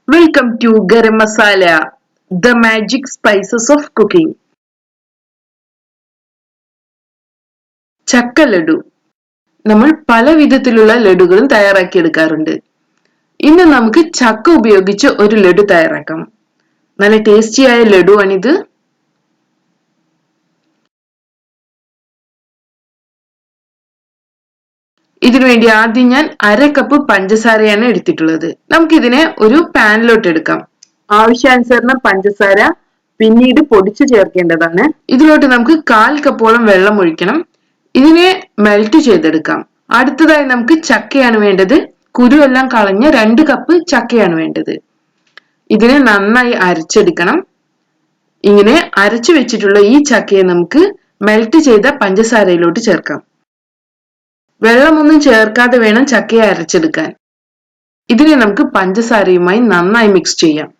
Welcome to Garam Masala, the magic spices of cooking. ചക്ക ലഡു. നമ്മൾ പല വിധത്തിലുള്ള ലഡുകളും തയ്യാറാക്കിയെടുക്കാറുണ്ട്. ഇന്ന് നമുക്ക് ചക്ക ഉപയോഗിച്ച് ഒരു ലഡു തയ്യാറാക്കാം. നല്ല ടേസ്റ്റിയായ ലഡുവാണിത്. ഇതിനുവേണ്ടി ആദ്യം ഞാൻ 1/2 കപ്പ് പഞ്ചസാരയാണ് എടുത്തിട്ടുള്ളത്. നമുക്കിതിനെ ഒരു പാനിലോട്ട് എടുക്കാം. ആവശ്യാനുസരണം പഞ്ചസാര പിന്നീട് പൊടിച്ചു ചേർക്കേണ്ടതാണ്. ഇതിലോട്ട് നമുക്ക് 1/4 കപ്പോളം വെള്ളം ഒഴിക്കണം. ഇതിനെ മെൽറ്റ് ചെയ്തെടുക്കാം. അടുത്തതായി നമുക്ക് ചക്കയാണ് വേണ്ടത്. കുരുവെല്ലാം കളഞ്ഞ 2 കപ്പ് ചക്കയാണ് വേണ്ടത്. ഇതിനെ നന്നായി അരച്ചെടുക്കണം. ഇങ്ങനെ അരച്ചു വെച്ചിട്ടുള്ള ഈ ചക്കയെ നമുക്ക് മെൽറ്റ് ചെയ്ത പഞ്ചസാരയിലോട്ട് ചേർക്കാം. വെള്ളമൊന്നും ചേർക്കാതെ വേണം ചക്കയെ അരച്ചെടുക്കാൻ. ഇതിനെ നമുക്ക് പഞ്ചസാരയുമായി നന്നായി മിക്സ് ചെയ്യാം.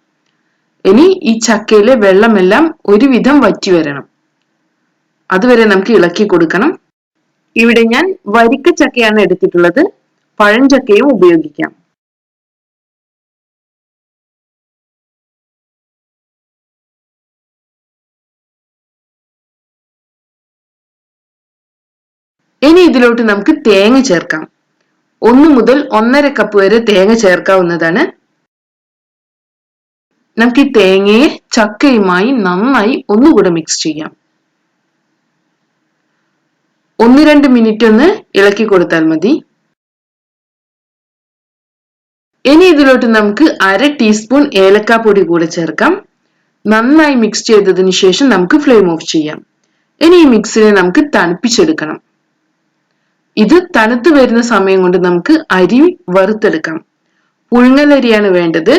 ഇനി ഈ ചക്കയിലെ വെള്ളമെല്ലാം ഒരുവിധം വറ്റി വരണം. അതുവരെ നമുക്ക് ഇളക്കി കൊടുക്കണം. ഇവിടെ ഞാൻ വരിക്ക ചക്കയാണ് എടുത്തിട്ടുള്ളത്. പഴഞ്ചക്കയും ഉപയോഗിക്കാം. ഇനി ഇതിലോട്ട് നമുക്ക് തേങ്ങ ചേർക്കാം. 1 മുതൽ 1.5 കപ്പ് വരെ തേങ്ങ ചേർക്കാവുന്നതാണ്. നമുക്ക് ഈ തേങ്ങയെ ചക്കയുമായി നന്നായി ഒന്നുകൂടെ മിക്സ് ചെയ്യാം. 1-2 മിനിറ്റ് ഒന്ന് ഇളക്കി കൊടുത്താൽ മതി. ഇനി ഇതിലോട്ട് നമുക്ക് 1/2 ടീസ്പൂൺ ഏലക്കാപ്പൊടി കൂടെ ചേർക്കാം. നന്നായി മിക്സ് ചെയ്തതിനു ശേഷം നമുക്ക് ഫ്ലെയിം ഓഫ് ചെയ്യാം. ഇനി ഈ മിക്സിനെ നമുക്ക് തണുപ്പിച്ചെടുക്കണം. ഇത് തണുത്തു വരുന്ന സമയം കൊണ്ട് നമുക്ക് അരി വറുത്തെടുക്കാം. പുഴുങ്ങലരിയാണ് വേണ്ടത്.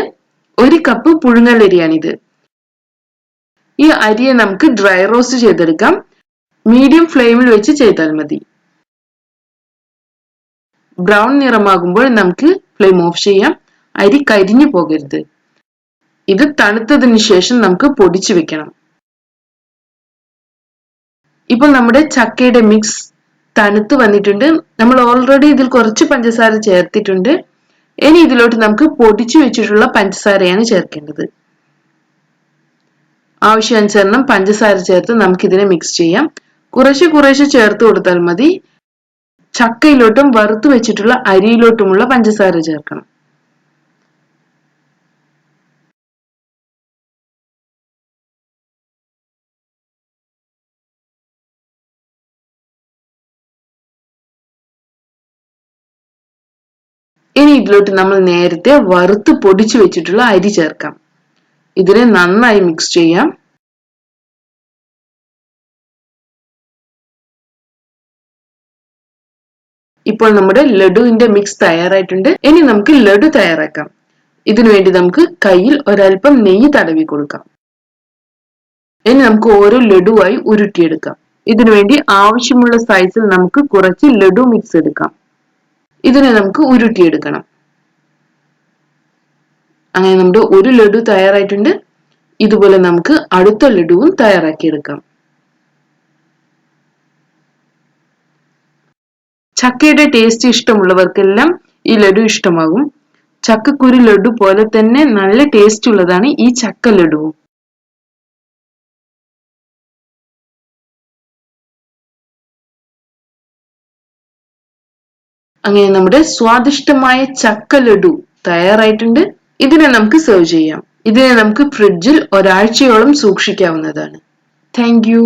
1 കപ്പ് പുഴുങ്ങലരിയാണിത്. ഈ അരിയെ നമുക്ക് ഡ്രൈ റോസ്റ്റ് ചെയ്തെടുക്കാം. മീഡിയം ഫ്ലെയിമിൽ വെച്ച് ചെയ്താൽ മതി. ബ്രൗൺ നിറമാകുമ്പോൾ നമുക്ക് ഫ്ലെയിം ഓഫ് ചെയ്യാം. അരി കരിഞ്ഞു പോകരുത്. ഇത് തണുത്തതിന് ശേഷം നമുക്ക് പൊടിച്ചു വെക്കണം. ഇപ്പോൾ നമ്മുടെ ചക്കയുടെ മിക്സ് തണുത്ത് വന്നിട്ടുണ്ട്. നമ്മൾ ഓൾറെഡി ഇതിൽ കുറച്ച് പഞ്ചസാര ചേർത്തിട്ടുണ്ട്. ഇനി ഇതിലോട്ട് നമുക്ക് പൊടിച്ചു വെച്ചിട്ടുള്ള പഞ്ചസാരയാണ് ചേർക്കേണ്ടത്. ആവശ്യാനുസരണം പഞ്ചസാര ചേർത്ത് നമുക്കിതിനെ മിക്സ് ചെയ്യാം. കുറേശ്ശെ ചേർത്ത് കൊടുത്താൽ മതി. ചക്കയിലോട്ടും വറുത്തു വെച്ചിട്ടുള്ള അരിയിലോട്ടുമുള്ള പഞ്ചസാര ചേർക്കണം. ഇനി ഇതിലോട്ട് നമ്മൾ നേരത്തെ വറുത്ത് പൊടിച്ചു വെച്ചിട്ടുള്ള അരി ചേർക്കാം. ഇതിനെ നന്നായി മിക്സ് ചെയ്യാം. ഇപ്പോൾ നമ്മുടെ ലഡുവിന്റെ മിക്സ് തയ്യാറായിട്ടുണ്ട്. ഇനി നമുക്ക് ലഡു തയ്യാറാക്കാം. ഇതിനുവേണ്ടി നമുക്ക് കയ്യിൽ ഒരൽപ്പം നെയ്യ് തടവി കൊടുക്കാം. ഇനി നമുക്ക് ഓരോ ലഡുവായി ഉരുട്ടിയെടുക്കാം. ഇതിനുവേണ്ടി ആവശ്യമുള്ള സൈസിൽ നമുക്ക് കുറച്ച് ലഡു മിക്സ് എടുക്കാം. ഇതിനെ നമുക്ക് ഉരുട്ടിയെടുക്കണം. അങ്ങനെ നമ്മുടെ ഒരു ലഡു തയ്യാറായിട്ടുണ്ട്. ഇതുപോലെ നമുക്ക് അടുത്ത ലഡുവും തയ്യാറാക്കിയെടുക്കാം. ചക്കയുടെ ടേസ്റ്റ് ഇഷ്ടമുള്ളവർക്കെല്ലാം ഈ ലഡു ഇഷ്ടമാകും. ചക്കക്കുരു ലഡു പോലെ തന്നെ നല്ല ടേസ്റ്റ് ഉള്ളതാണ് ഈ ചക്ക ലഡുവും. അങ്ങനെ നമ്മുടെ സ്വാദിഷ്ടമായ ചക്ക ലഡു തയ്യാറായിട്ടുണ്ട്. ഇതിനെ നമുക്ക് സെർവ് ചെയ്യാം. ഇതിനെ നമുക്ക് ഫ്രിഡ്ജിൽ ഒരാഴ്ചയോളം സൂക്ഷിക്കാവുന്നതാണ്. Thank you.